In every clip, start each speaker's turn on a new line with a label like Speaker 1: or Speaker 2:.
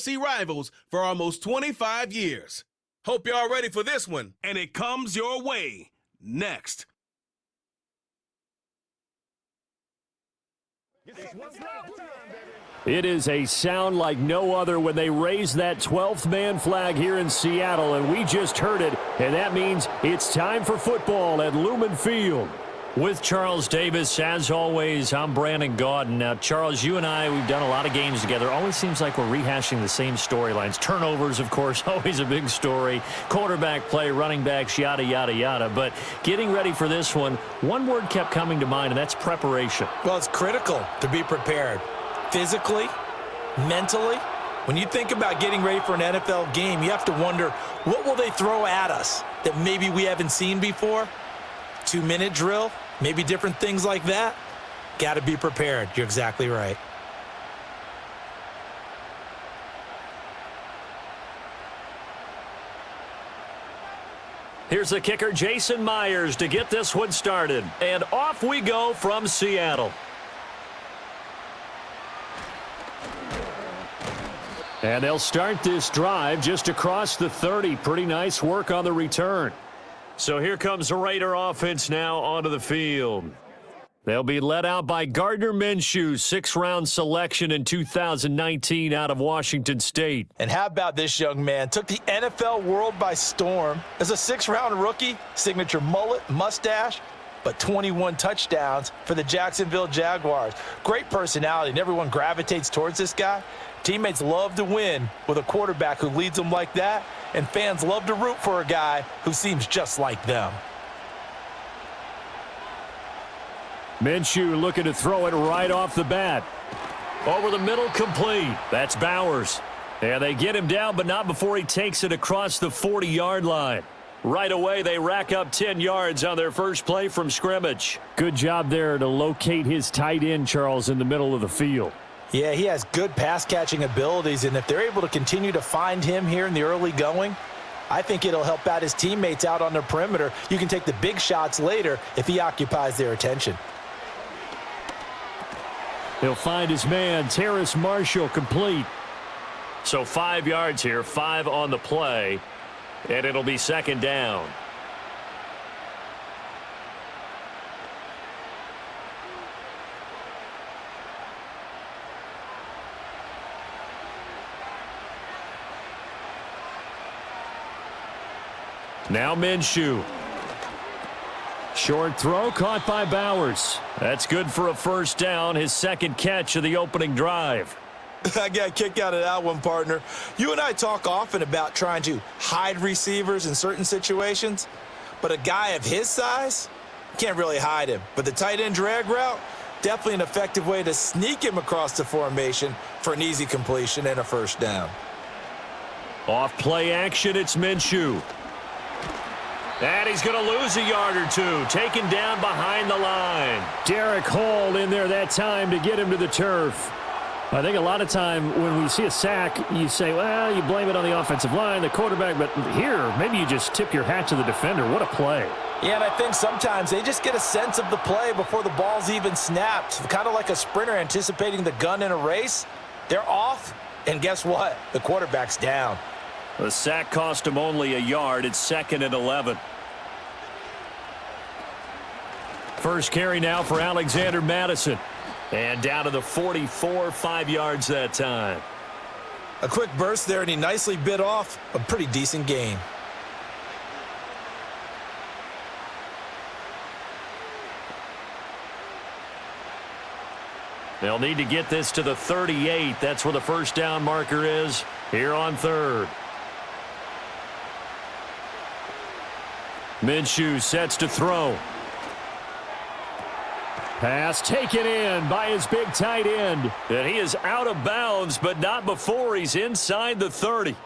Speaker 1: AFC rivals for almost 25 years. Hope y'all ready for this one, and it comes your way next.
Speaker 2: It is a sound like no other when they raise that 12th man flag here in Seattle, and we just heard it, and that means it's time for football at Lumen Field. With Charles Davis, as always, I'm Brandon Gaudin. Now, Charles, you and I, we've done a lot of games together. Always seems like we're rehashing the same storylines. Turnovers, of course, always a big story. Quarterback play, running backs, yada, yada, yada. But getting ready for this one word kept coming to mind, and that's preparation.
Speaker 3: Well, it's critical to be prepared. Physically, mentally. When you think about getting ready for an NFL game, you have to wonder, what will they throw at us that maybe we haven't seen before? 2-minute drill, maybe different things like that. Got to be prepared. You're exactly right.
Speaker 2: Here's the kicker, Jason Myers, to get this one started. And off we go from Seattle. And they'll start this drive just across the 30. Pretty nice work on the return. So here comes the Raider offense now onto the field. They'll be led out by Gardner Minshew, 6th-round selection in 2019 out of Washington State.
Speaker 3: And how about this young man? Took the NFL world by storm. As a 6th-round rookie, signature mullet, mustache, but 21 touchdowns for the Jacksonville Jaguars. Great personality, and everyone gravitates towards this guy. Teammates love to win with a quarterback who leads them like that, and fans love to root for a guy who seems just like them.
Speaker 2: Minshew looking to throw it right off the bat. Over the middle, complete. That's Bowers. And they get him down, but not before he takes it across the 40-yard line. Right away, they rack up 10 yards on their first play from scrimmage. Good job there to locate his tight end, Charles, in the middle of the field.
Speaker 3: Yeah, he has good pass-catching abilities, and if they're able to continue to find him here in the early going, I think it'll help out his teammates out on the perimeter. You can take the big shots later if he occupies their attention.
Speaker 2: He'll find his man, Terrace Marshall, complete. So 5 yards here, 5 on the play, and it'll be 2nd down. Now Minshew. Short throw caught by Bowers. That's good for a 1st down, his 2nd catch of the opening drive.
Speaker 3: I got a kick out of that one, partner. You and I talk often about trying to hide receivers in certain situations, but a guy of his size, can't really hide him. But the tight end drag route, definitely an effective way to sneak him across the formation for an easy completion and a 1st down.
Speaker 2: Off play action, it's Minshew. And he's going to lose a yard or two, taken down behind the line. Derek Hall in there that time to get him to the turf. I think a lot of time when we see a sack, you say, well, you blame it on the offensive line, the quarterback, but here, maybe you just tip your hat to the defender. What a play.
Speaker 3: Yeah, and I think sometimes they just get a sense of the play before the ball's even snapped. Kind of like a sprinter anticipating the gun in a race. They're off, and guess what? The quarterback's down.
Speaker 2: The sack cost him only a yard. It's 2nd and 11. First carry now for Alexander Madison. And down to the 44, 5 yards that time.
Speaker 3: A quick burst there, and he nicely bit off a pretty decent gain.
Speaker 2: They'll need to get this to the 38. That's where the 1st down marker is here on 3rd. Minshew sets to throw. Pass taken in by his big tight end. And he is out of bounds, but not before he's inside the 30.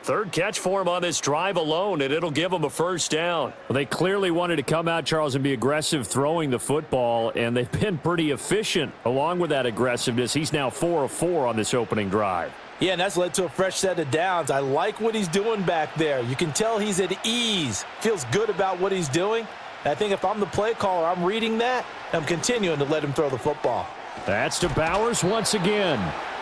Speaker 2: 3rd catch for him on this drive alone, and it'll give him a 1st down. Well, they clearly wanted to come out, Charles, and be aggressive throwing the football, and they've been pretty efficient along with that aggressiveness. He's now 4 of 4 on this opening drive.
Speaker 3: Yeah, and that's led to a fresh set of downs. I like what he's doing back there. You can tell he's at ease, feels good about what he's doing. And I think if I'm the play caller, I'm reading that, and I'm continuing to let him throw the football.
Speaker 2: That's to Bowers once again.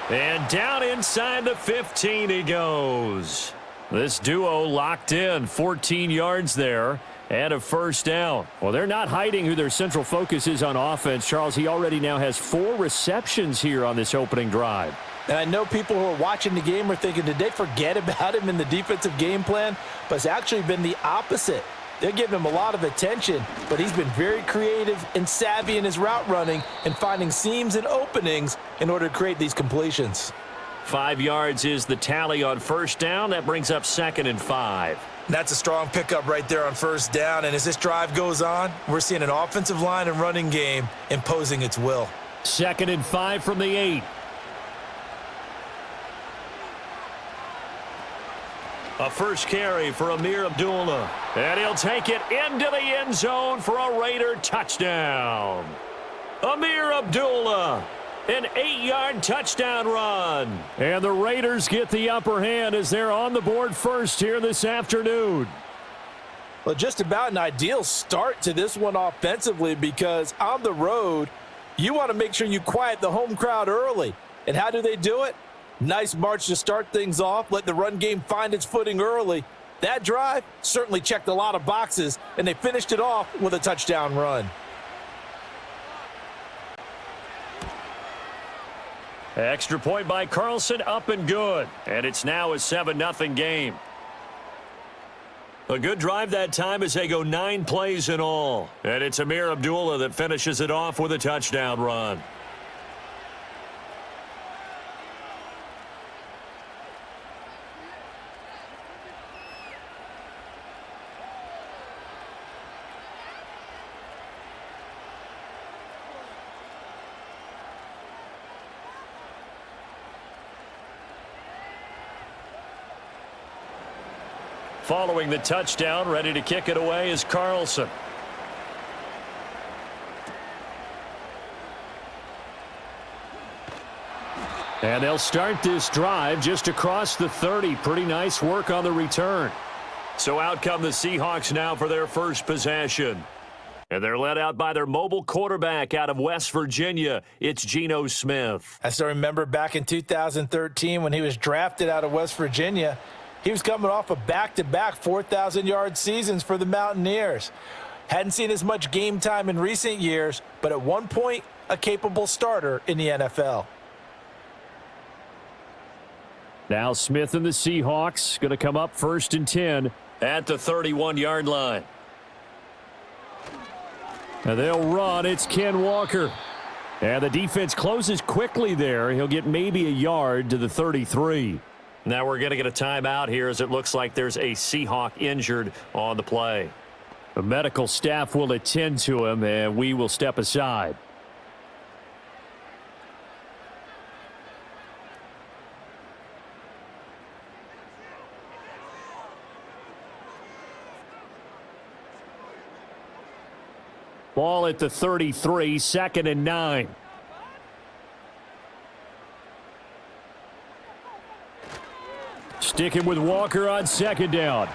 Speaker 2: And down inside the 15 he goes. This duo locked in, 14 yards there and a first down. Well, they're not hiding who their central focus is on offense. Charles, he already now has 4 receptions here on this opening drive.
Speaker 3: And I know people who are watching the game are thinking, did they forget about him in the defensive game plan? But it's actually been the opposite. They're giving him a lot of attention, but he's been very creative and savvy in his route running and finding seams and openings in order to create these completions.
Speaker 2: 5 yards is the tally on first down. That brings up 2nd and 5.
Speaker 3: That's a strong pickup right there on first down. And as this drive goes on, we're seeing an offensive line and running game imposing its will.
Speaker 2: 2nd and 5 from the 8. A first carry for Amir Abdullah. And he'll take it into the end zone for a Raider touchdown. Amir Abdullah, an 8-yard touchdown run. And the Raiders get the upper hand as they're on the board first here this afternoon.
Speaker 3: Well, just about an ideal start to this one offensively, because on the road, you want to make sure you quiet the home crowd early. And how do they do it? Nice march to start things off. Let the run game find its footing early. That drive certainly checked a lot of boxes, and they finished it off with a touchdown run.
Speaker 2: Extra point by Carlson, up and good. And it's now a 7-0 game. A good drive that time as they go 9 plays in all. And it's Amir Abdullah that finishes it off with a touchdown run. Following the touchdown, ready to kick it away is Carlson. And they'll start this drive just across the 30. Pretty nice work on the return. So out come the Seahawks now for their first possession. And they're led out by their mobile quarterback out of West Virginia. It's Geno Smith.
Speaker 3: I still remember back in 2013 when he was drafted out of West Virginia. He was coming off a back-to-back 4,000-yard seasons for the Mountaineers. Hadn't seen as much game time in recent years, but at one point, a capable starter in the NFL.
Speaker 2: Now Smith and the Seahawks going to come up 1st and 10 at the 31-yard line. And they'll run. It's Ken Walker. And the defense closes quickly there. He'll get maybe a yard to the 33. Now we're going to get a timeout here as it looks like there's a Seahawk injured on the play. The medical staff will attend to him, and we will step aside. Ball at the 33, 2nd and 9. Sticking with Walker on 2nd down.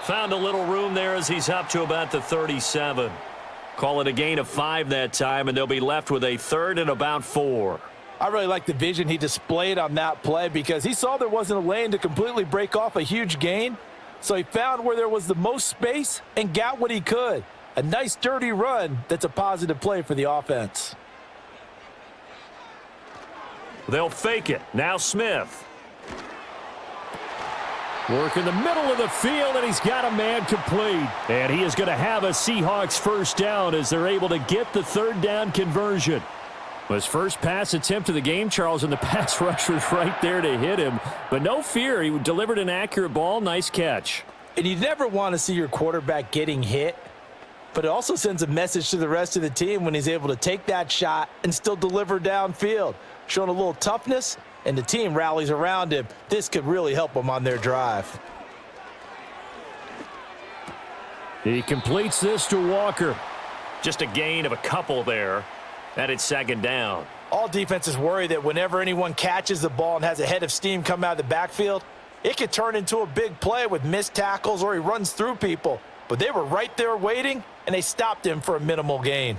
Speaker 2: Found a little room there as he's up to about the 37. Call it a gain of 5 that time, and they'll be left with a 3rd and about 4.
Speaker 3: I really like the vision he displayed on that play because he saw there wasn't a lane to completely break off a huge gain. So he found where there was the most space and got what he could. A nice dirty run that's a positive play for the offense.
Speaker 2: They'll fake it. Now Smith. Work in the middle of the field, and he's got a man complete. And he is going to have a Seahawks first down as they're able to get the 3rd down conversion. His first pass attempt of the game, Charles, and the pass rush was right there to hit him. But no fear, he delivered an accurate ball. Nice catch.
Speaker 3: And you never want to see your quarterback getting hit, but it also sends a message to the rest of the team when he's able to take that shot and still deliver downfield, showing a little toughness, and the team rallies around him. This could really help them on their drive.
Speaker 2: He completes this to Walker. Just a gain of a couple there. And it's 2nd down.
Speaker 3: All defenses worry that whenever anyone catches the ball and has a head of steam come out of the backfield, it could turn into a big play with missed tackles or he runs through people. But they were right there waiting, and they stopped him for a minimal gain.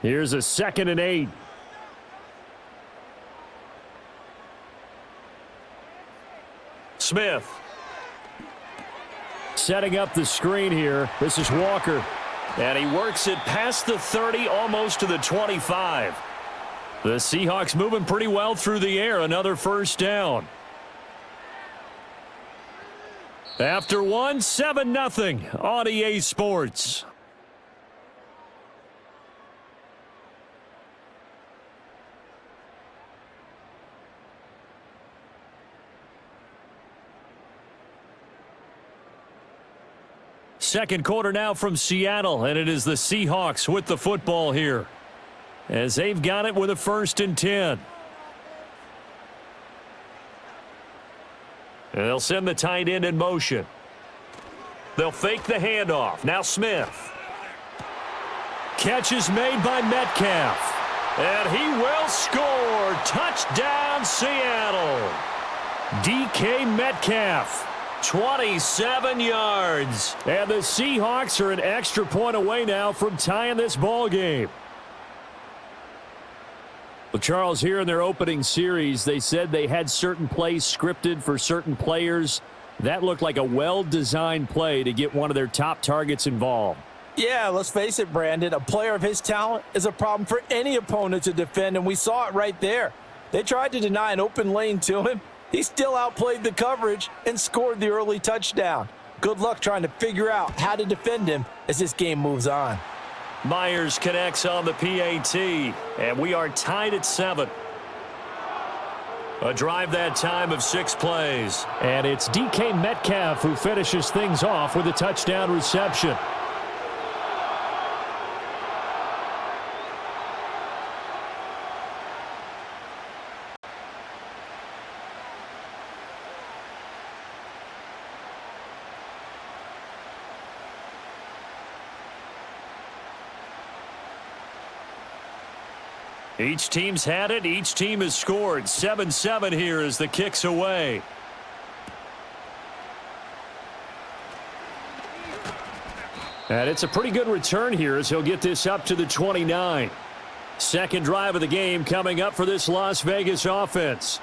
Speaker 2: Here's a 2nd and 8. Smith. Setting up the screen here. This is Walker. And he works it past the 30, almost to the 25. The Seahawks moving pretty well through the air. Another first down. After one, 7-0 on EA Sports. Second quarter now from Seattle, and it is the Seahawks with the football here, as they've got it with a 1st and 10. And they'll send the tight end in motion. They'll fake the handoff. Now Smith. Catch is made by Metcalf. And he will score. Touchdown, Seattle. DK Metcalf. 27 yards. And the Seahawks are an extra point away now from tying this ball game. Well, Charles, here in their opening series, they said they had certain plays scripted for certain players. That looked like a well-designed play to get one of their top targets involved.
Speaker 3: Yeah, let's face it, Brandon. A player of his talent is a problem for any opponent to defend, and we saw it right there. They tried to deny an open lane to him. He still outplayed the coverage and scored the early touchdown. Good luck trying to figure out how to defend him as this game moves on.
Speaker 2: Myers connects on the PAT, and we are tied at 7. A drive that time of 6 plays. And it's DK Metcalf who finishes things off with a touchdown reception. Each team's had it. Each team has scored. 7-7 here as the kick's away. And it's a pretty good return here as he'll get this up to the 29. Second drive of the game coming up for this Las Vegas offense.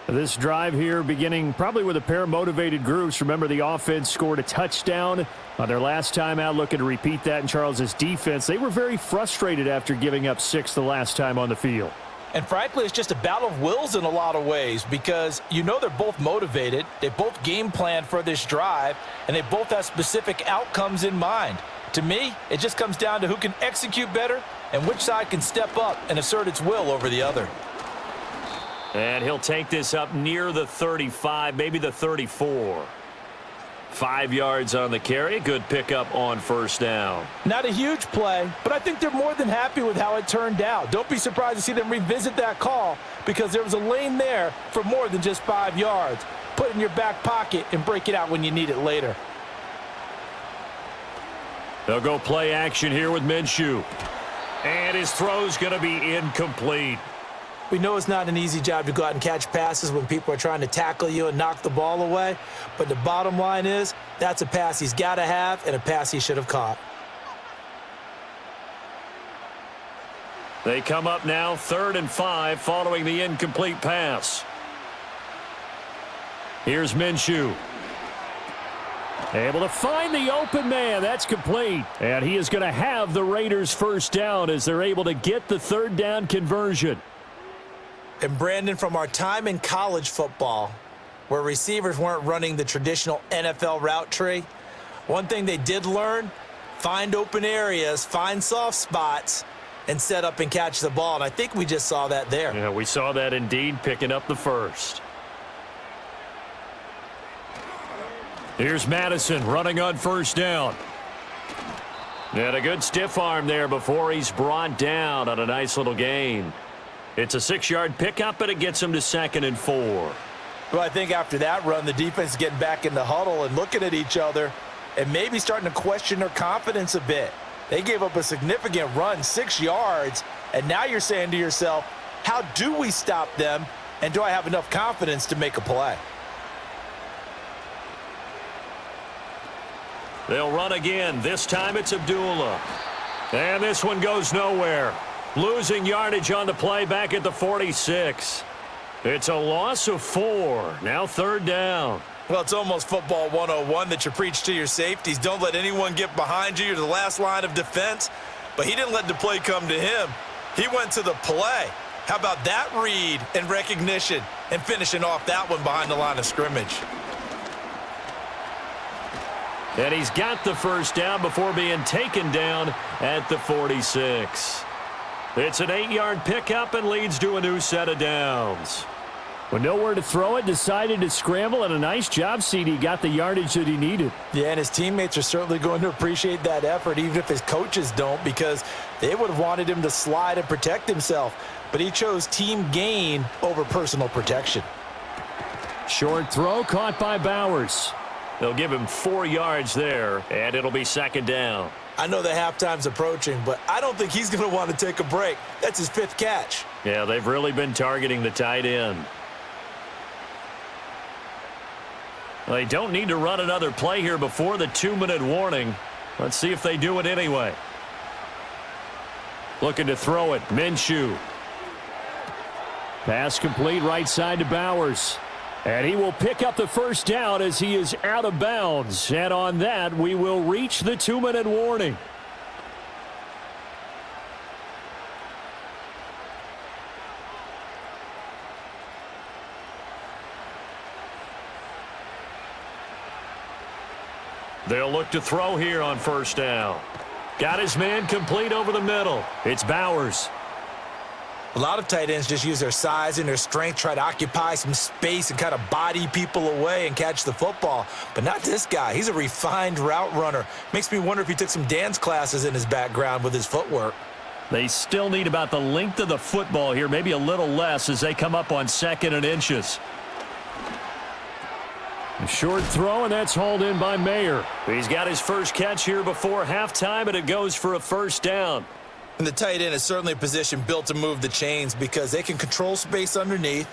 Speaker 2: This drive here beginning probably with a pair of motivated groups. Remember, the offense scored a touchdown on their last time out, looking to repeat that in Charles's defense. They were very frustrated after giving up 6 the last time on the field.
Speaker 3: And frankly, it's just a battle of wills in a lot of ways because you know they're both motivated. They both game planned for this drive, and they both have specific outcomes in mind. To me, it just comes down to who can execute better and which side can step up and assert its will over the other.
Speaker 2: And he'll take this up near the 35, maybe the 34. 5 yards on the carry. Good pickup on first down.
Speaker 3: Not a huge play, but I think they're more than happy with how it turned out. Don't be surprised to see them revisit that call because there was a lane there for more than just 5 yards. Put it in your back pocket and break it out when you need it later.
Speaker 2: They'll go play action here with Minshew. And his throw's going to be incomplete.
Speaker 3: We know it's not an easy job to go out and catch passes when people are trying to tackle you and knock the ball away. But the bottom line is that's a pass he's got to have and a pass he should have caught.
Speaker 2: They come up now 3rd and 5 following the incomplete pass. Here's Minshew. Able to find the open man. That's complete. And he is going to have the Raiders first down as they're able to get the 3rd down conversion.
Speaker 3: And Brandon, from our time in college football, where receivers weren't running the traditional NFL route tree, one thing they did learn, find open areas, find soft spots, and set up and catch the ball. And I think we just saw that there.
Speaker 2: Yeah, we saw that indeed, picking up the first. Here's Madison running on first down. And a good stiff arm there before he's brought down on a nice little gain. It's a 6-yard pickup, but it gets him to 2nd and 4.
Speaker 3: Well, I think after that run, the defense is getting back in the huddle and looking at each other and maybe starting to question their confidence a bit. They gave up a significant run, 6 yards, and now you're saying to yourself, how do we stop them, and do I have enough confidence to make a play?
Speaker 2: They'll run again. This time it's Abdullah. And this one goes nowhere. Losing yardage on the play back at the 46. It's a loss of 4. Now 3rd down.
Speaker 3: Well, it's almost football 101 that you preach to your safeties. Don't let anyone get behind you. You're the last line of defense. But he didn't let the play come to him. He went to the play. How about that read and recognition and finishing off that one behind the line of scrimmage?
Speaker 2: And he's got the first down before being taken down at the 46. It's an 8-yard pickup and leads to a new set of downs. With nowhere to throw it, decided to scramble, and a nice job, CD. Got the yardage that he needed.
Speaker 3: Yeah, and his teammates are certainly going to appreciate that effort, even if his coaches don't, because they would have wanted him to slide and protect himself. But he chose team gain over personal protection.
Speaker 2: Short throw caught by Bowers. They'll give him 4 yards there, and it'll be second down.
Speaker 3: I know the halftime's approaching, but I don't think he's going to want to take a break. That's his 5th catch.
Speaker 2: Yeah, they've really been targeting the tight end. They don't need to run another play here before the 2-minute warning. Let's see if they do it anyway. Looking to throw it, Minshew. Pass complete right side to Bowers. And he will pick up the first down as he is out of bounds. And on that, we will reach the 2-minute warning. They'll look to throw here on first down. Got his man complete over the middle. It's Bowers.
Speaker 3: A lot of tight ends just use their size and their strength, try to occupy some space and kind of body people away and catch the football. But not this guy. He's a refined route runner. Makes me wonder if he took some dance classes in his background with his footwork.
Speaker 2: They still need about the length of the football here, maybe a little less as they come up on 2nd and inches. A short throw, and that's hauled in by Mayer. He's got his first catch here before halftime, and it goes for a first down.
Speaker 3: And the tight end is certainly a position built to move the chains because they can control space underneath.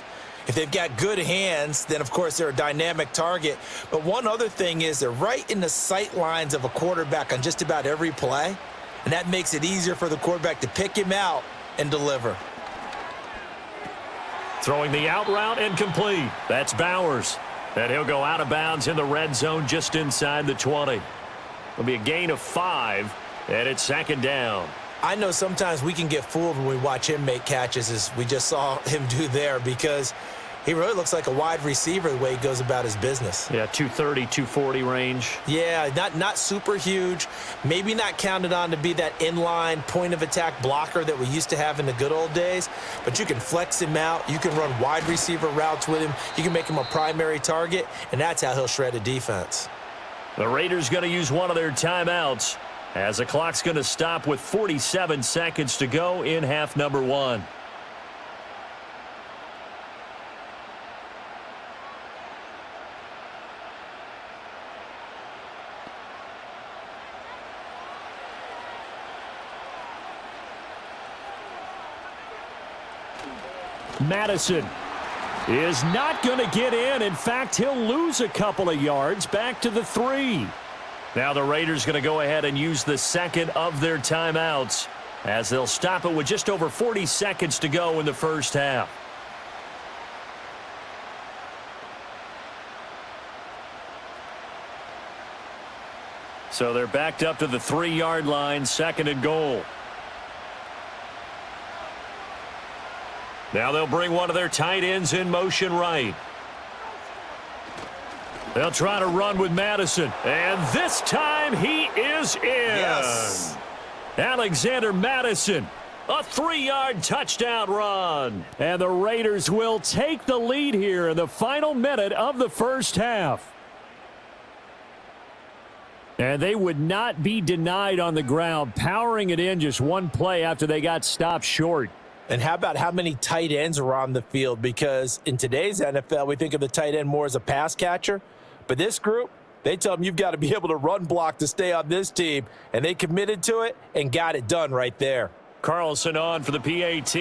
Speaker 3: If they've got good hands, then, of course, they're a dynamic target. But one other thing is they're right in the sight lines of a quarterback on just about every play, and that makes it easier for the quarterback to pick him out and deliver.
Speaker 2: Throwing the out route and complete. That's Bowers. And he'll go out of bounds in the red zone just inside the 20. It'll be a gain of 5, and it's second down.
Speaker 3: I know sometimes we can get fooled when we watch him make catches, as we just saw him do there, because he really looks like a wide receiver the way he goes about his business.
Speaker 2: Yeah, 230, 240 range.
Speaker 3: Yeah, not super huge. Maybe not counted on to be that inline point-of-attack blocker that we used to have in the good old days, but you can flex him out. You can run wide receiver routes with him. You can make him a primary target, and that's how he'll shred a defense.
Speaker 2: The Raiders going to use one of their timeouts as the clock's going to stop with 47 seconds to go in half number 1. Madison is not going to get in. In fact, he'll lose a couple of yards back to the 3. Now the Raiders going to go ahead and use the second of their timeouts as they'll stop it with just over 40 seconds to go in the first half. So they're backed up to the 3-yard line, 2nd and goal. Now they'll bring one of their tight ends in motion right. They'll try to run with Madison. And this time he is in.
Speaker 3: Yes.
Speaker 2: Alexander Madison, a 3-yard touchdown run. And the Raiders will take the lead here in the final minute of the first half. And they would not be denied on the ground, powering it in just one play after they got stopped short.
Speaker 3: And how about how many tight ends are on the field? Because in today's NFL, we think of the tight end more as a pass catcher. But this group, they tell them you've got to be able to run block to stay on this team. And they committed to it and got it done right there.
Speaker 2: Carlson on for the PAT.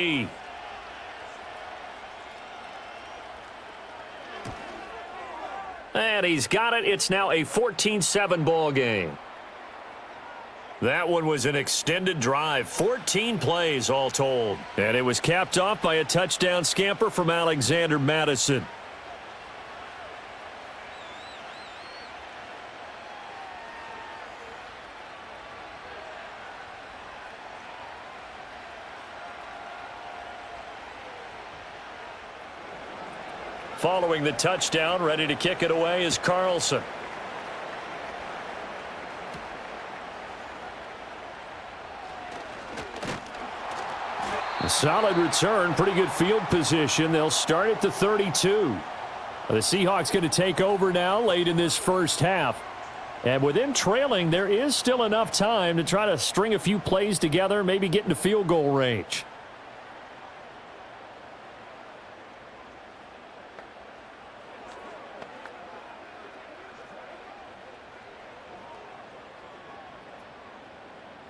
Speaker 2: And he's got it. It's now a 14-7 ball game. That one was an extended drive, 14 plays all told. And it was capped off by a touchdown scamper from Alexander Madison. Following the touchdown, ready to kick it away is Carlson. A solid return, pretty good field position. They'll start at the 32. The Seahawks going to take over now late in this first half. And with them trailing, there is still enough time to try to string a few plays together, maybe get into field goal range.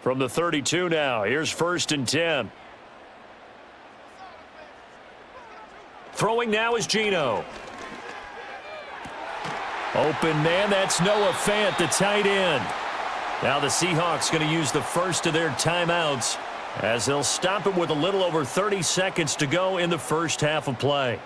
Speaker 2: From the 32 now, here's 1st and 10. Throwing now is Geno. Open man, that's Noah Fant, the tight end. Now the Seahawks going to use the first of their timeouts as they'll stop it with a little over 30 seconds to go in the first half of play.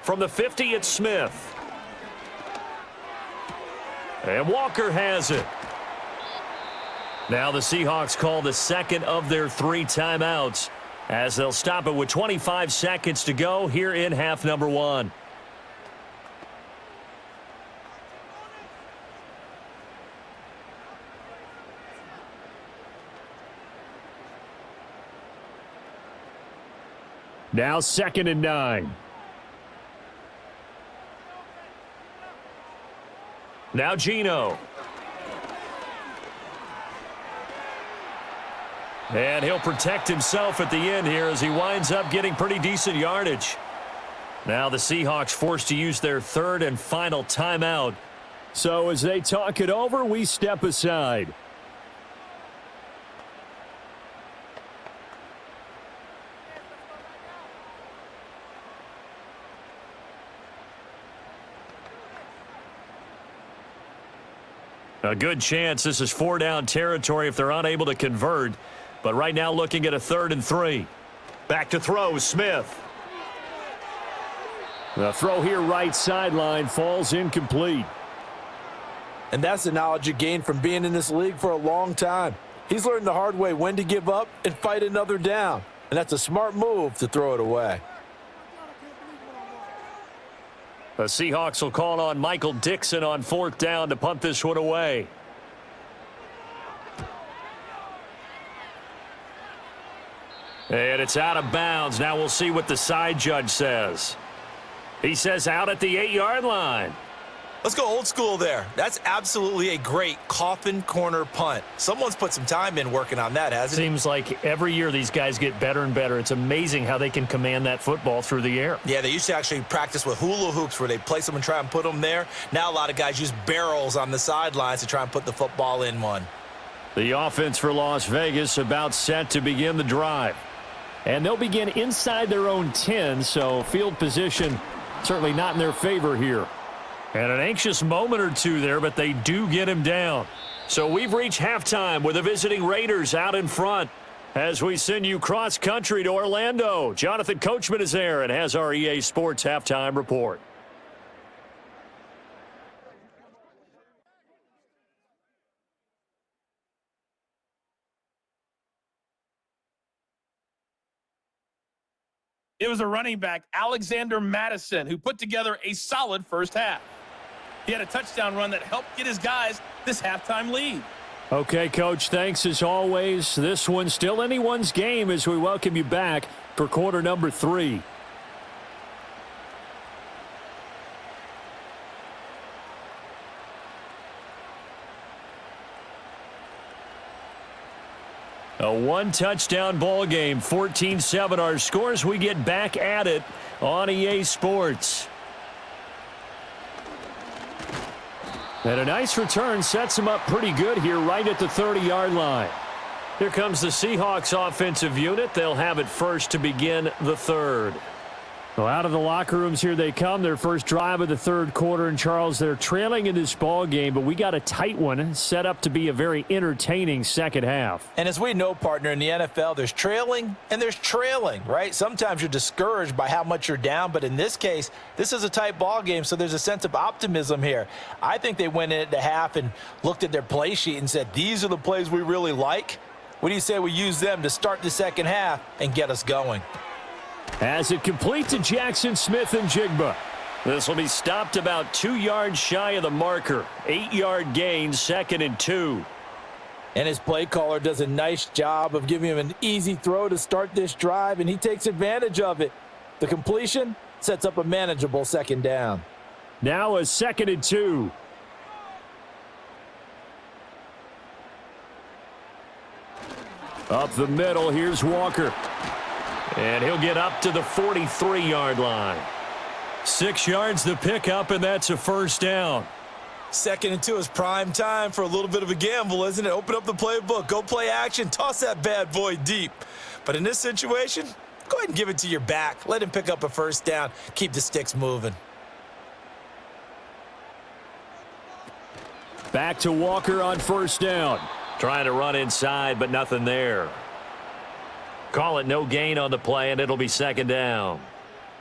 Speaker 2: From the 50, it's Smith. And Walker has it. Now the Seahawks call the second of their 3 timeouts as they'll stop it with 25 seconds to go here in half number 1. Now 2nd and 9. Now Geno. And he'll protect himself at the end here as he winds up getting pretty decent yardage. Now the Seahawks forced to use their 3rd and final timeout. So as they talk it over, we step aside. A good chance this is 4-down territory if they're unable to convert. But right now looking at a 3rd and 3. Back to throw, Smith. The throw here right sideline falls incomplete.
Speaker 3: And that's the knowledge you gain from being in this league for a long time. He's learned the hard way when to give up and fight another down. And that's a smart move to throw it away.
Speaker 2: The Seahawks will call on Michael Dixon on 4th down to punt this one away. And it's out of bounds. Now we'll see what the side judge says. He says out at the 8-yard line.
Speaker 3: Let's go old school there. That's absolutely a great coffin corner punt. Someone's put some time in working on that, hasn't it?
Speaker 2: Seems like every year these guys get better and better. It's amazing how they can command that football through the air.
Speaker 3: Yeah, they used to actually practice with hula hoops where they place them and try and put them there. Now a lot of guys use barrels on the sidelines to try and put the football in one.
Speaker 2: The offense for Las Vegas about set to begin the drive. And they'll begin inside their own 10, so field position certainly not in their favor here. And an anxious moment or two there, but they do get him down. So we've reached halftime with the visiting Raiders out in front. As we send you cross-country to Orlando, Jonathan Coachman is there and has our EA Sports halftime report.
Speaker 4: It was a running back, Alexander Madison, who put together a solid first half. He had a touchdown run that helped get his guys this halftime lead.
Speaker 2: Okay, Coach, thanks as always. This one's still anyone's game as we welcome you back for quarter number 3. A one-touchdown ball game, 14-7 our scores. We get back at it on EA Sports. And a nice return sets them up pretty good here right at the 30-yard line. Here comes the Seahawks offensive unit. They'll have it first to begin the 3rd. Well, out of the locker rooms here they come. Their first drive of the third quarter. And, Charles, they're trailing in this ball game, but we got a tight one set up to be a very entertaining second half.
Speaker 3: And as we know, partner, in the NFL, there's trailing and there's trailing, right? Sometimes you're discouraged by how much you're down, but in this case, this is a tight ball game, so there's a sense of optimism here. I think they went in at the half and looked at their play sheet and said, these are the plays we really like. What do you say we use them to start the second half and get us going?
Speaker 2: As it complete to Jackson Smith and Jigba. This will be stopped about 2 yards shy of the marker. 8-yard gain, 2nd and 2.
Speaker 3: And his play caller does a nice job of giving him an easy throw to start this drive, and he takes advantage of it. The completion sets up a manageable second down.
Speaker 2: Now a 2nd and 2. Up the middle, here's Walker. And he'll get up to the 43-yard line. 6 yards to pick up, and that's a first down.
Speaker 3: 2nd and 2 is prime time for a little bit of a gamble, isn't it? Open up the playbook, go play action, toss that bad boy deep. But in this situation, go ahead and give it to your back. Let him pick up a first down. Keep the sticks moving.
Speaker 2: Back to Walker on first down.
Speaker 5: Trying to run inside, but nothing there. Call it no gain on the play, and it'll be 2nd down.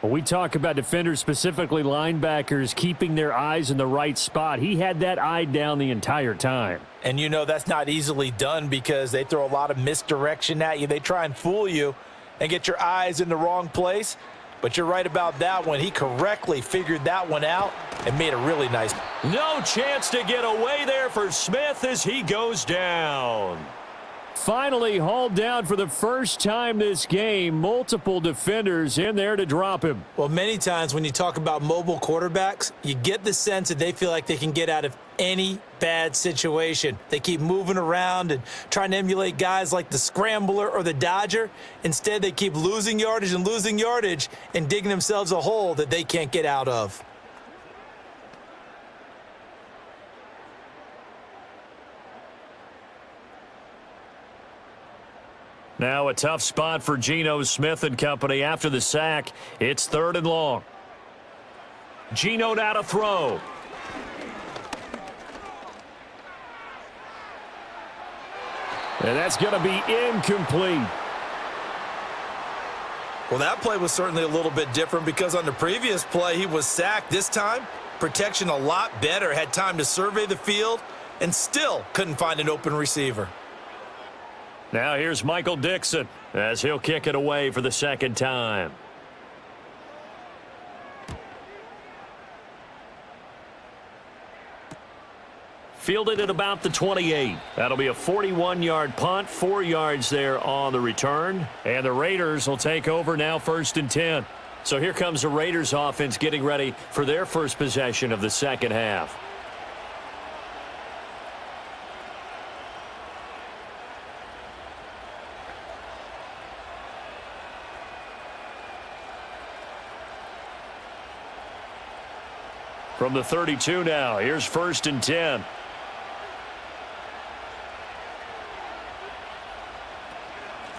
Speaker 2: When we talk about defenders, specifically linebackers, keeping their eyes in the right spot, he had that eye down the entire time.
Speaker 3: And you know that's not easily done because they throw a lot of misdirection at you. They try and fool you and get your eyes in the wrong place. But you're right about that one. He correctly figured that one out and made a really nice.
Speaker 5: No chance to get away there for Smith as he goes down.
Speaker 2: Finally hauled down for the first time this game. Multiple defenders in there to drop him.
Speaker 3: Well, many times when you talk about mobile quarterbacks, you get the sense that they feel like they can get out of any bad situation. They keep moving around and trying to emulate guys like the Scrambler or the Dodger. Instead, they keep losing yardage and digging themselves a hole that they can't get out of.
Speaker 5: Now a tough spot for Geno Smith and company after the sack. It's 3rd and long. Geno now to throw.
Speaker 2: And that's going to be incomplete.
Speaker 3: Well, that play was certainly a little bit different because on the previous play, he was sacked. This time, protection a lot better, had time to survey the field, and still couldn't find an open receiver.
Speaker 5: Now here's Michael Dixon as he'll kick it away for the 2nd time. Fielded at about the 28. That'll be a 41-yard punt, 4 yards there on the return. And the Raiders will take over now 1st and 10. So here comes the Raiders offense getting ready for their first possession of the second half. From the 32 now, here's 1st and 10.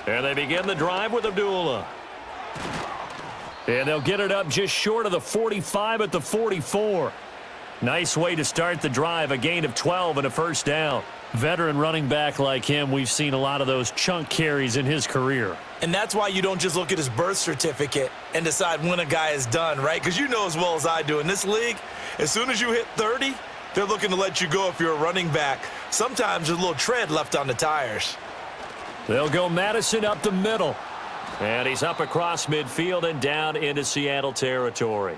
Speaker 5: And they begin the drive with Abdullah. And they'll get it up just short of the 45 at the 44. Nice way to start the drive, a gain of 12 and a first down. Veteran running back like him, we've seen a lot of those chunk carries in his career.
Speaker 3: And that's why you don't just look at his birth certificate and decide when a guy is done, right? Because you know as well as I do, in this league, as soon as you hit 30, they're looking to let you go if you're a running back. Sometimes there's a little tread left on the tires.
Speaker 2: They'll go Madison up the middle.
Speaker 5: And he's up across midfield and down into Seattle territory.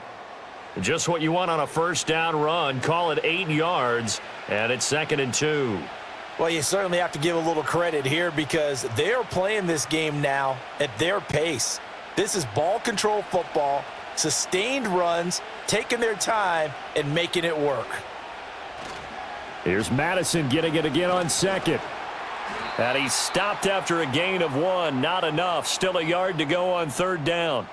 Speaker 5: Just what you want on a first down run. Call it 8 yards, and it's 2nd and 2.
Speaker 3: Well, you certainly have to give a little credit here because they are playing this game now at their pace. This is ball control football, sustained runs, taking their time, and making it work.
Speaker 2: Here's Madison getting it again on 2nd.
Speaker 5: And he stopped after a gain of 1. Not enough. Still a yard to go on 3rd down.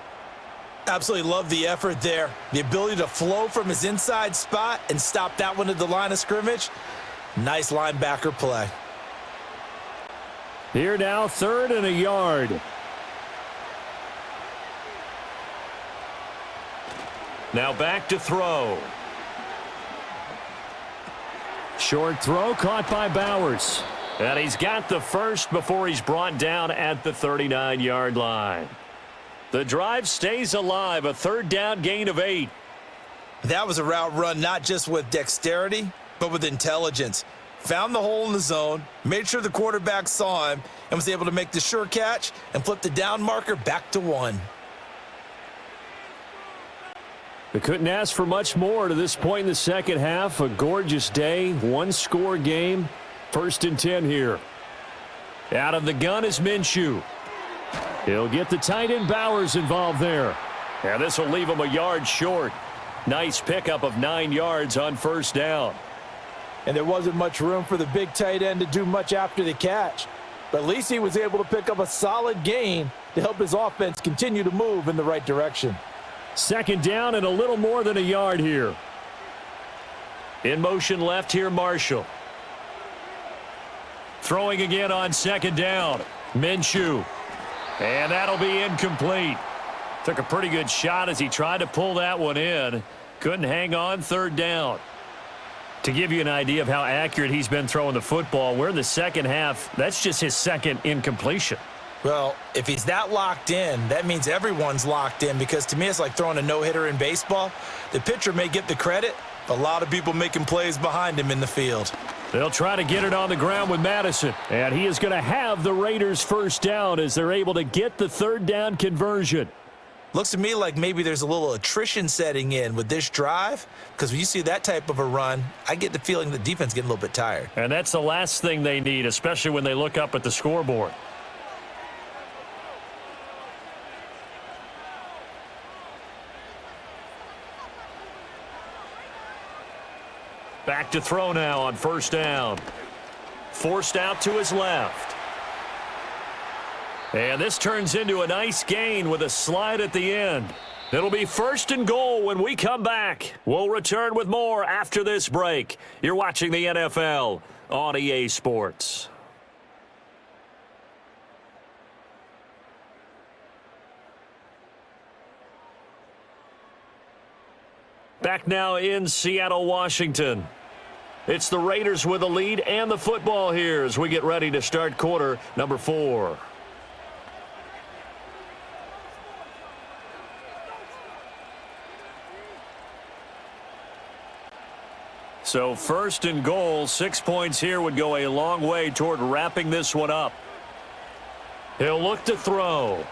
Speaker 3: Absolutely love the effort there. The ability to flow from his inside spot and stop that one at the line of scrimmage. Nice linebacker play.
Speaker 2: Here now, 3rd and a yard.
Speaker 5: Now back to throw.
Speaker 2: Short throw caught by Bowers.
Speaker 5: And he's got the first before he's brought down at the 39-yard line. The drive stays alive, a third down gain of 8.
Speaker 3: That was a route run not just with dexterity, but with intelligence. Found the hole in the zone, made sure the quarterback saw him, and was able to make the sure catch and flip the down marker back to 1.
Speaker 2: They couldn't ask for much more to this point in the second half. A gorgeous day, one-score game. 1st and 10 here. Out of the gun is Minshew. He'll get the tight end Bowers involved there.
Speaker 5: And this will leave him a yard short. Nice pickup of 9 yards on 1st down.
Speaker 3: And there wasn't much room for the big tight end to do much after the catch. But at least he was able to pick up a solid gain to help his offense continue to move in the right direction.
Speaker 2: 2nd down and a little more than a yard here.
Speaker 5: In motion left here, Marshall. Throwing again on 2nd down. Minshew. And that'll be incomplete. Took a pretty good shot as he tried to pull that one in. Couldn't hang on, 3rd down. To give you an idea of how accurate he's been throwing the football, we're in the second half. That's just his 2nd incompletion.
Speaker 3: Well, if he's that locked in, that means everyone's locked in, because to me it's like throwing a no-hitter in baseball. The pitcher may get the credit, but a lot of people making plays behind him in the field.
Speaker 2: They'll try to get it on the ground with Madison. And he is going to have the Raiders 1st down as they're able to get the 3rd down conversion.
Speaker 3: Looks to me like maybe there's a little attrition setting in with this drive, because when you see that type of a run, I get the feeling the defense getting a little bit tired.
Speaker 5: And that's the last thing they need, especially when they look up at the scoreboard. Back to throw now on 1st down. Forced out to his left. And this turns into a nice gain with a slide at the end. It'll be 1st and goal when we come back. We'll return with more after this break. You're watching the NFL on EA Sports. Back now in Seattle, Washington. It's the Raiders with the lead and the football here as we get ready to start quarter number 4. So 1st and goal, 6 points here would go a long way toward wrapping this one up. He'll look to throw.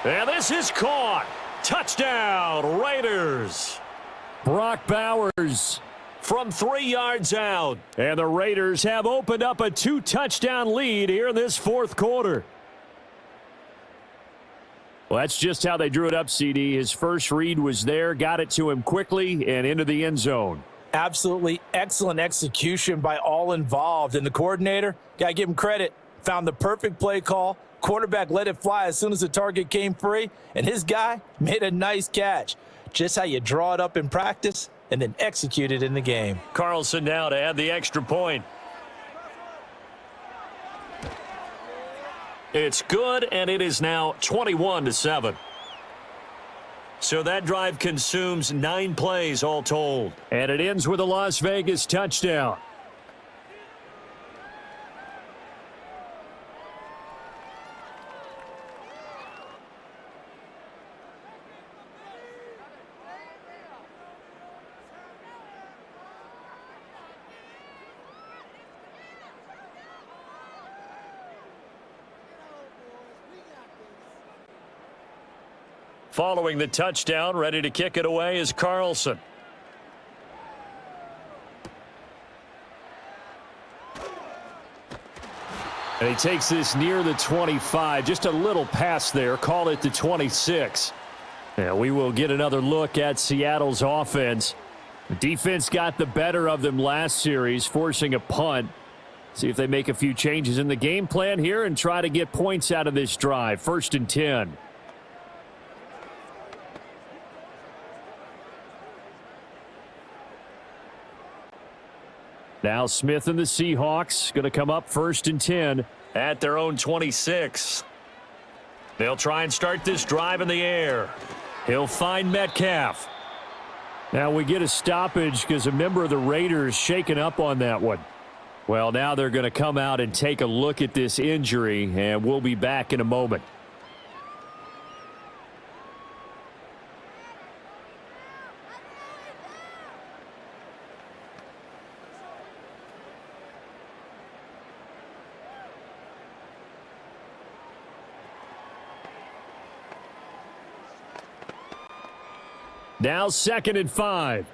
Speaker 5: And this is caught. Touchdown, Raiders.
Speaker 2: Brock Bowers
Speaker 5: from 3 yards out.
Speaker 2: And the Raiders have opened up a 2-touchdown lead here in this 4th quarter. Well, that's just how they drew it up, CD. His first read was there, got it to him quickly and into the end zone.
Speaker 3: Absolutely excellent execution by all involved. And the coordinator, got to give him credit, found the perfect play call. Quarterback let it fly as soon as the target came free, and his guy made a nice catch. Just how you draw it up in practice and then execute it in the game.
Speaker 5: Carlson now to add the extra point. It's good, and it is now 21-7. So that drive consumes 9 plays all told.
Speaker 2: And it ends with a Las Vegas touchdown.
Speaker 5: Following the touchdown, ready to kick it away is Carlson.
Speaker 2: And he takes this near the 25. Just a little pass there. Call it the 26. And we will get another look at Seattle's offense. The defense got the better of them last series, forcing a punt. See if they make a few changes in the game plan here and try to get points out of this drive. 1st and 10. Now Smith and the Seahawks going to come up 1st and 10
Speaker 5: at their own 26. They'll try and start this drive in the air.
Speaker 2: He'll find Metcalf. Now we get a stoppage because a member of the Raiders shaken up on that one. Well, now they're going to come out and take a look at this injury, and we'll be back in a moment. Now 2nd and 5.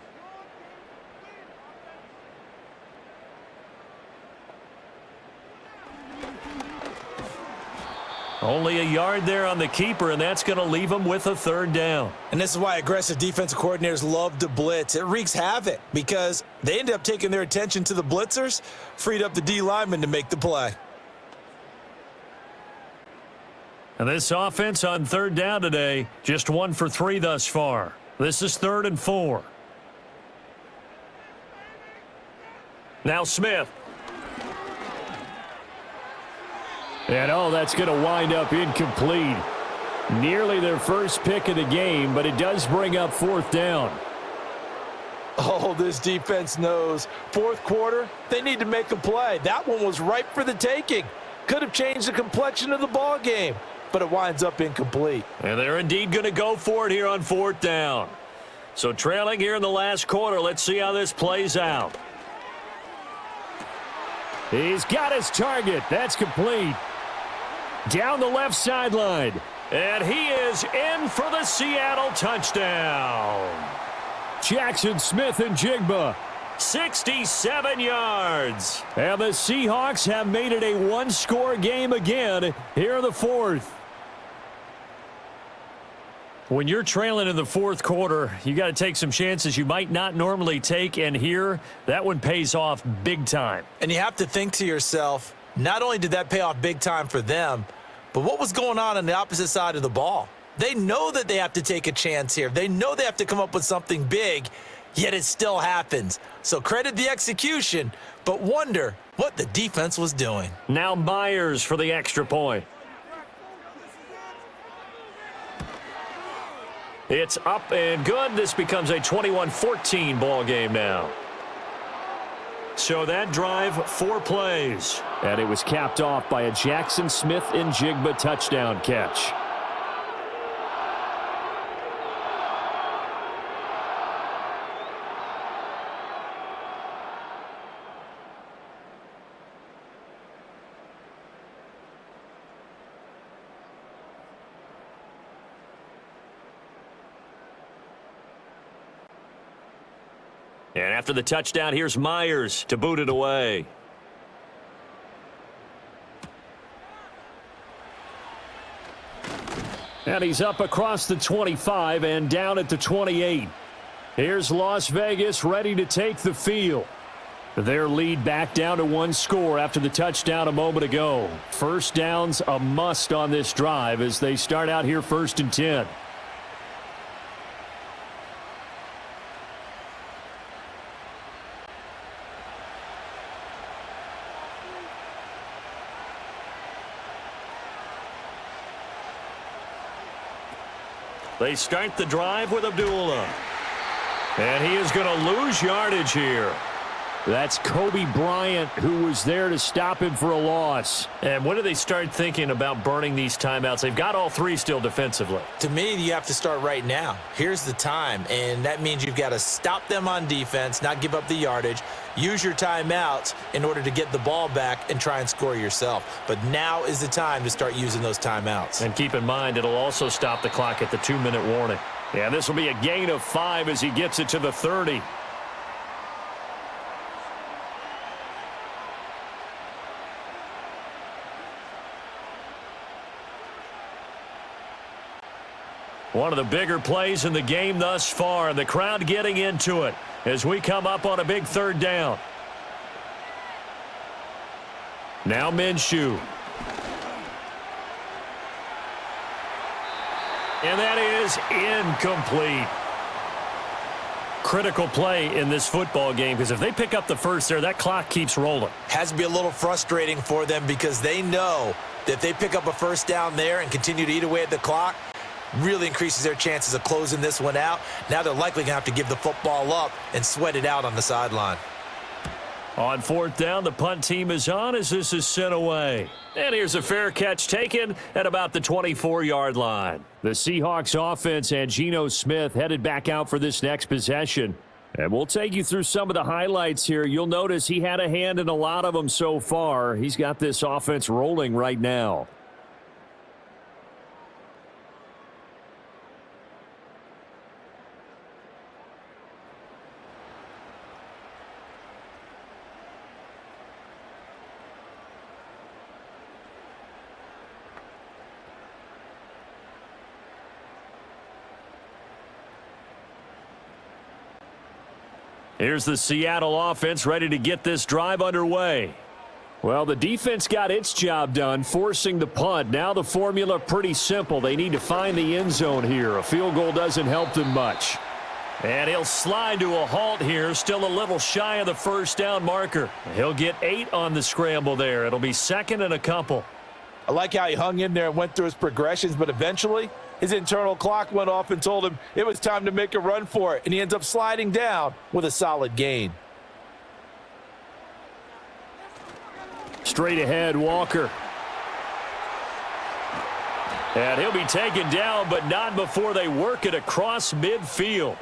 Speaker 5: Only a yard there on the keeper, and that's going to leave him with a 3rd down.
Speaker 3: And this is why aggressive defensive coordinators love to blitz. It wreaks havoc because they end up taking their attention to the blitzers, freed up the D lineman to make the play.
Speaker 5: And this offense on 3rd down today, just 1 for 3 thus far. This is 3rd and 4. Now Smith.
Speaker 2: And that's going to wind up incomplete. Nearly their first pick of the game, but it does bring up 4th down.
Speaker 3: Oh, this defense knows. 4th quarter, they need to make a play. That one was ripe for the taking. Could have changed the complexion of the ball game, but it winds up incomplete.
Speaker 5: And they're indeed going to go for it here on 4th down. So trailing here in the last quarter, let's see how this plays out.
Speaker 2: He's got his target. That's complete. Down the left sideline.
Speaker 5: And he is in for the Seattle touchdown.
Speaker 2: Jackson Smith and Jigba.
Speaker 5: 67 yards.
Speaker 2: And the Seahawks have made it a one-score game again here in the 4th.
Speaker 5: When you're trailing in the 4th quarter, you got to take some chances you might not normally take, and here, that one pays off big time.
Speaker 3: And you have to think to yourself, not only did that pay off big time for them, but what was going on the opposite side of the ball? They know that they have to take a chance here. They know they have to come up with something big, yet it still happens. So credit the execution, but wonder what the defense was doing.
Speaker 5: Now Myers for the extra point. It's up and good. This becomes a 21-14 ball game now. So that drive, 4 plays.
Speaker 2: And it was capped off by a Jackson Smith and Jigba touchdown catch.
Speaker 5: And after the touchdown, here's Myers to boot it away.
Speaker 2: And he's up across the 25 and down at the 28. Here's Las Vegas ready to take the field. Their lead back down to 1 score after the touchdown a moment ago. First down's a must on this drive as they start out here 1st and 10.
Speaker 5: They start the drive with Abdullah. And he is going to lose yardage here.
Speaker 2: That's Kobe Bryant, who was there to stop him for a loss.
Speaker 5: And when do they start thinking about burning these timeouts? They've got all 3 still defensively.
Speaker 3: To me, you have to start right now. Here's the time, and that means you've got to stop them on defense, not give up the yardage, use your timeouts in order to get the ball back and try and score yourself. But now is the time to start using those timeouts.
Speaker 5: And keep in mind, it'll also stop the clock at the 2-minute warning.
Speaker 2: Yeah, this will be a gain of 5 as he gets it to the 30.
Speaker 5: One of the bigger plays in the game thus far, and the crowd getting into it as we come up on a big 3rd down. Now Minshew. And that is incomplete. Critical play in this football game, because if they pick up the first there, that clock keeps rolling.
Speaker 3: Has to be a little frustrating for them because they know that if they pick up a first down there and continue to eat away at the clock, really increases their chances of closing this one out. Now they're likely going to have to give the football up and sweat it out on the sideline.
Speaker 5: On fourth down, the punt team is on as this is sent away. And here's a fair catch taken at about the 24-yard line.
Speaker 2: The Seahawks offense and Geno Smith headed back out for this next possession. And we'll take you through some of the highlights here. You'll notice he had a hand in a lot of them so far. He's got this offense rolling right now.
Speaker 5: Here's the Seattle offense ready to get this drive underway.
Speaker 2: Well, the defense got its job done, forcing the punt. Now the formula pretty simple. They need to find the end zone here. A field goal doesn't help them much.
Speaker 5: And he'll slide to a halt here, still a little shy of the first down marker. He'll get 8 on the scramble there. It'll be second and a couple.
Speaker 3: I like how he hung in there and went through his progressions, but eventually his internal clock went off and told him it was time to make a run for it, and he ends up sliding down with a solid gain.
Speaker 2: Straight ahead, Walker.
Speaker 5: And he'll be taken down, but not before they work it across midfield.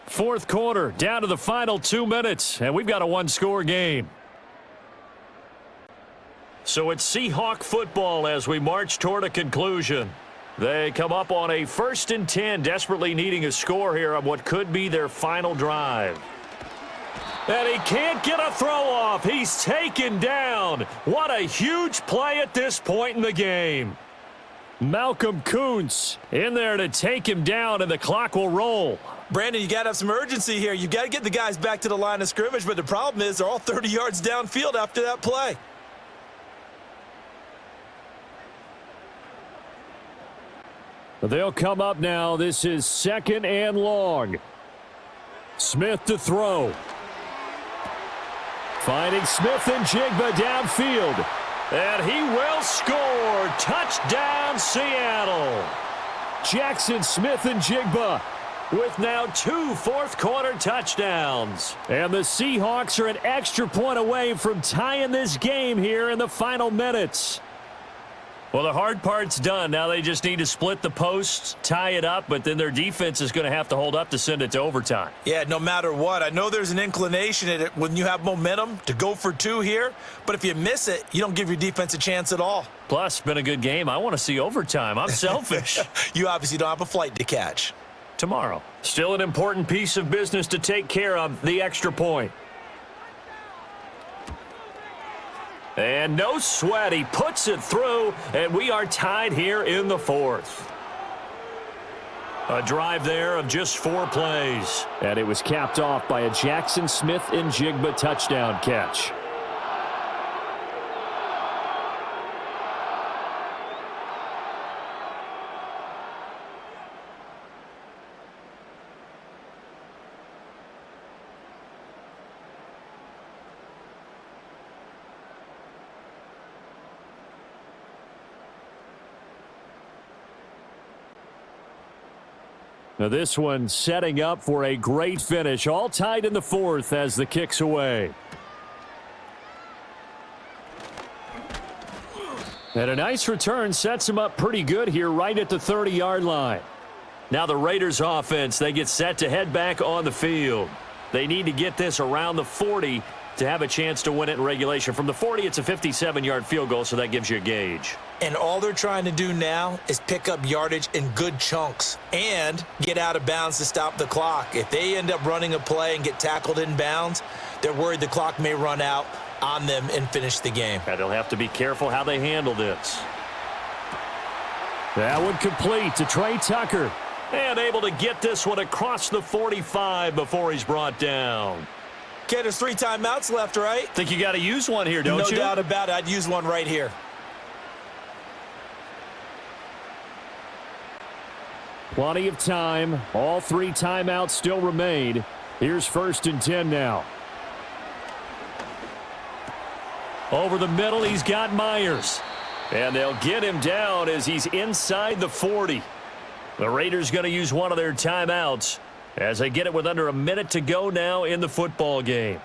Speaker 2: Fourth quarter, down to the final 2 minutes, and we've got a one-score game.
Speaker 5: So it's Seahawk football as we march toward a conclusion. They come up on a 1st and 10, desperately needing a score here on what could be their final drive. And he can't get a throw off. He's taken down. What a huge play at this point in the game.
Speaker 2: Malcolm Kuntz in there to take him down, and the clock will roll.
Speaker 3: Brandon, you got to have some urgency here. You got to get the guys back to the line of scrimmage, but the problem is they're all 30 yards downfield after that play.
Speaker 2: They'll come up now. This is 2nd and long. Smith to throw. Finding Smith and Jigba downfield.
Speaker 5: And he will score. Touchdown, Seattle.
Speaker 2: Jackson Smith and Jigba
Speaker 5: with now 2 fourth-quarter touchdowns.
Speaker 2: And the Seahawks are an extra point away from tying this game here in the final minutes.
Speaker 5: Well, the hard part's done. Now they just need to split the posts, tie it up, but then their defense is going to have to hold up to send it to overtime.
Speaker 3: Yeah, no matter what. I know there's an inclination in it when you have momentum to go for 2 here, but if you miss it, you don't give your defense a chance at all.
Speaker 5: Plus, it's been a good game. I want to see overtime. I'm selfish.
Speaker 3: You obviously don't have a flight to catch.
Speaker 5: Tomorrow. Still an important piece of business to take care of, the extra point. And no sweat. He puts it through, and we are tied here in the 4th. A drive there of just 4 plays.
Speaker 2: And it was capped off by a Jackson Smith and Jigba touchdown catch. Now this one setting up for a great finish. All tied in the 4th as the kick's away. And a nice return sets him up pretty good here right at the 30-yard line.
Speaker 5: Now the Raiders offense, they get set to head back on the field. They need to get this around the 40 to have a chance to win it in regulation. From the 40, it's a 57-yard field goal, so that gives you a gauge.
Speaker 3: And all they're trying to do now is pick up yardage in good chunks and get out of bounds to stop the clock. If they end up running a play and get tackled in bounds, they're worried the clock may run out on them and finish the game.
Speaker 5: And they'll have to be careful how they handle this.
Speaker 2: That one complete to Trey Tucker.
Speaker 5: And able to get this one across the 45 before he's brought down.
Speaker 3: Okay, there's 3 timeouts left, right?
Speaker 5: Think you got to use one here, don't you?
Speaker 3: No doubt about it. I'd use one right here.
Speaker 2: Plenty of time. All 3 timeouts still remain. Here's 1st and 10 now.
Speaker 5: Over the middle, he's got Myers. And they'll get him down as he's inside the 40. The Raiders going to use one of their timeouts as they get it with under a minute to go now in the football game.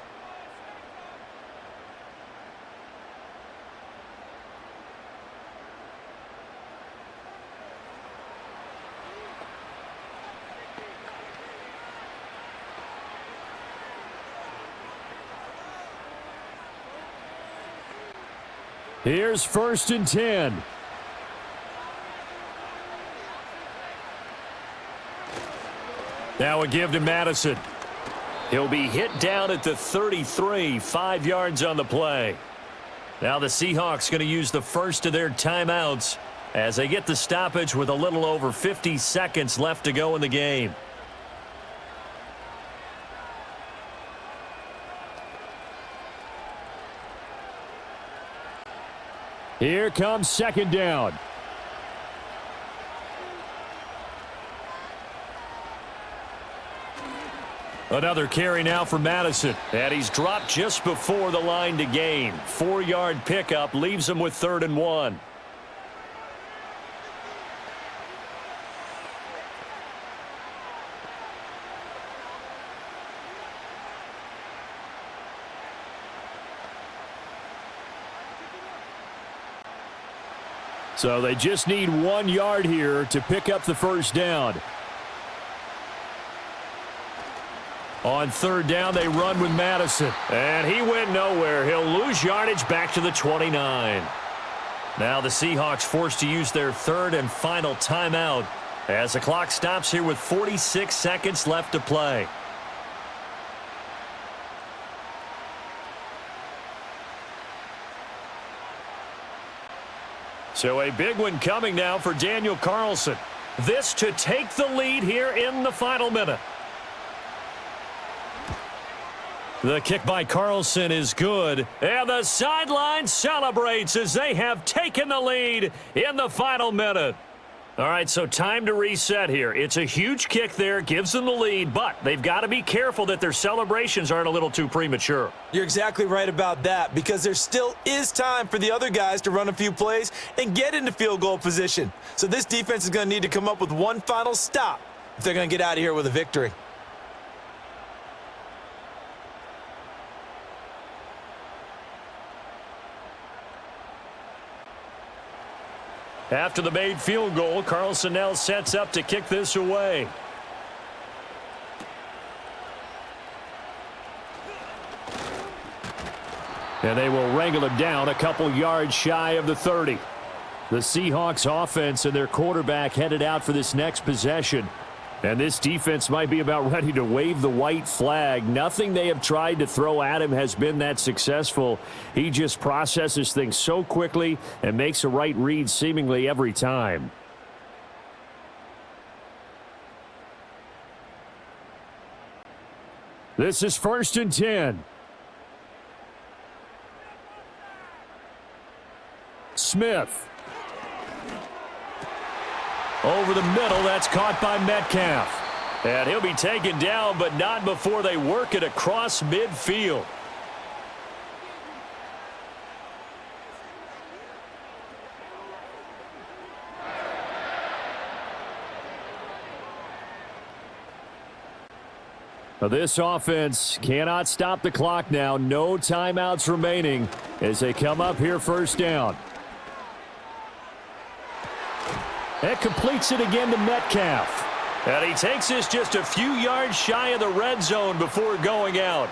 Speaker 2: Here's 1st and 10.
Speaker 5: Now a give to Madison. He'll be hit down at the 33, 5 yards on the play. Now the Seahawks going to use the first of their timeouts as they get the stoppage with a little over 50 seconds left to go in the game.
Speaker 2: Here comes 2nd down.
Speaker 5: Another carry now for Madison. And he's dropped just before the line to gain. 4-yard pickup leaves him with 3rd and 1.
Speaker 2: So they just need 1 yard here to pick up the 1st down.
Speaker 5: On 3rd down, they run with Madison. And he went nowhere. He'll lose yardage back to the 29. Now the Seahawks forced to use their 3rd and final timeout as the clock stops here with 46 seconds left to play. So a big one coming now for Daniel Carlson. This to take the lead here in the final minute. The kick by Carlson is good, and the sideline celebrates as they have taken the lead in the final minute. All right, so time to reset here. It's a huge kick there, gives them the lead, but they've got to be careful that their celebrations aren't a little too premature.
Speaker 3: You're exactly right about that, because there still is time for the other guys to run a few plays and get into field goal position. So this defense is going to need to come up with one final stop if they're going to get out of here with a victory.
Speaker 5: After the made field goal, Carlson now sets up to kick this away.
Speaker 2: And they will wrangle him down a couple yards shy of the 30. The Seahawks offense and their quarterback headed out for this next possession. And this defense might be about ready to wave the white flag. Nothing they have tried to throw at him has been that successful. He just processes things so quickly and makes a right read seemingly every time. This is 1st and 10. Smith.
Speaker 5: Over the middle, that's caught by Metcalf. And he'll be taken down, but not before they work it across midfield.
Speaker 2: Now this offense cannot stop the clock now. No timeouts remaining as they come up here 1st down. That completes it again to Metcalf.
Speaker 5: And he takes this just a few yards shy of the red zone before going out.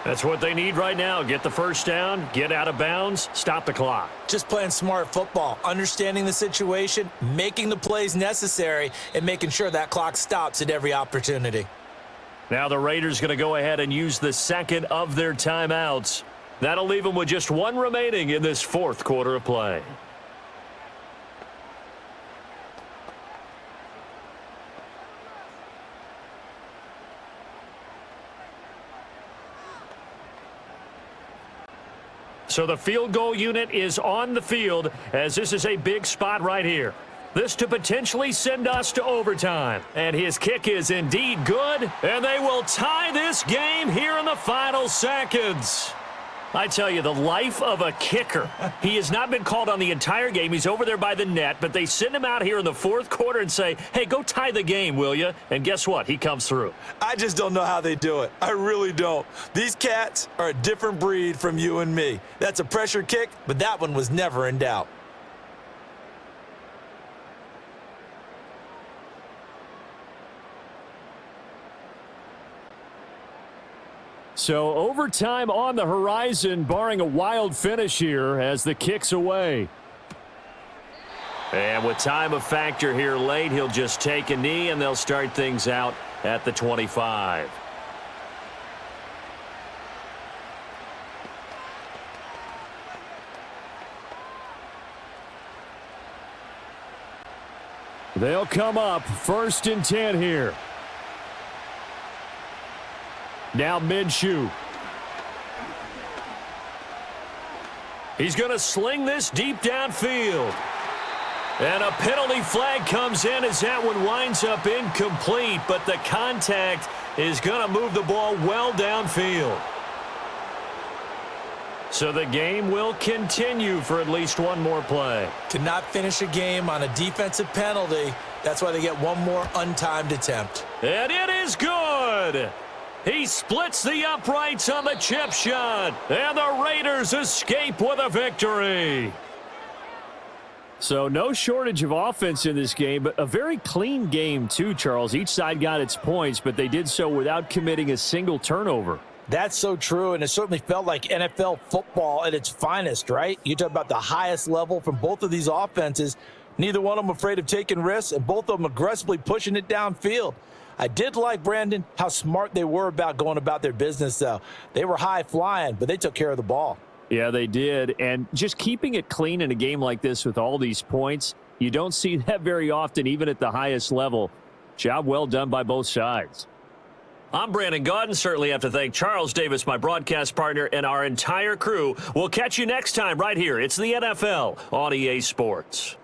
Speaker 5: That's what they need right now. Get the 1st down, get out of bounds, stop the clock.
Speaker 3: Just playing smart football, understanding the situation, making the plays necessary, and making sure that clock stops at every opportunity.
Speaker 5: Now the Raiders going to go ahead and use the 2nd of their timeouts. That'll leave them with just 1 remaining in this 4th quarter of play. So the field goal unit is on the field as this is a big spot right here. This to potentially send us to overtime. And his kick is indeed good, and they will tie this game here in the final seconds. I tell you, the life of a kicker. He has not been called on the entire game. He's over there by the net, but they send him out here in the fourth quarter and say, hey, go tie the game, will you? And guess what? He comes through.
Speaker 3: I just don't know how they do it. I really don't. These cats are a different breed from you and me. That's a pressure kick, but that one was never in doubt.
Speaker 2: So overtime on the horizon, barring a wild finish here as the kick's away.
Speaker 5: And with time a factor here late, he'll just take a knee, and they'll start things out at the 25.
Speaker 2: They'll come up 1st and 10 here. Now Minshew.
Speaker 5: He's going to sling this deep downfield. And a penalty flag comes in as that one winds up incomplete, but the contact is going to move the ball well downfield. So the game will continue for at least one more play.
Speaker 3: Cannot finish a game on a defensive penalty. That's why they get one more untimed attempt.
Speaker 5: And it is good. He splits the uprights on the chip shot, and the Raiders escape with a victory.
Speaker 2: So no shortage of offense in this game, but a very clean game too, Charles. Each side got its points, but they did so without committing a single turnover.
Speaker 3: That's so true, and it certainly felt like NFL football at its finest, right? You talk about the highest level from both of these offenses. Neither one of them afraid of taking risks, and both of them aggressively pushing it downfield. I did like, Brandon, how smart they were about going about their business, though. They were high flying, but they took care of the ball.
Speaker 2: Yeah, they did. And just keeping it clean in a game like this with all these points, you don't see that very often, even at the highest level. Job well done by both sides.
Speaker 5: I'm Brandon Gaudin. Certainly have to thank Charles Davis, my broadcast partner, and our entire crew. We'll catch you next time right here. It's the NFL on EA Sports.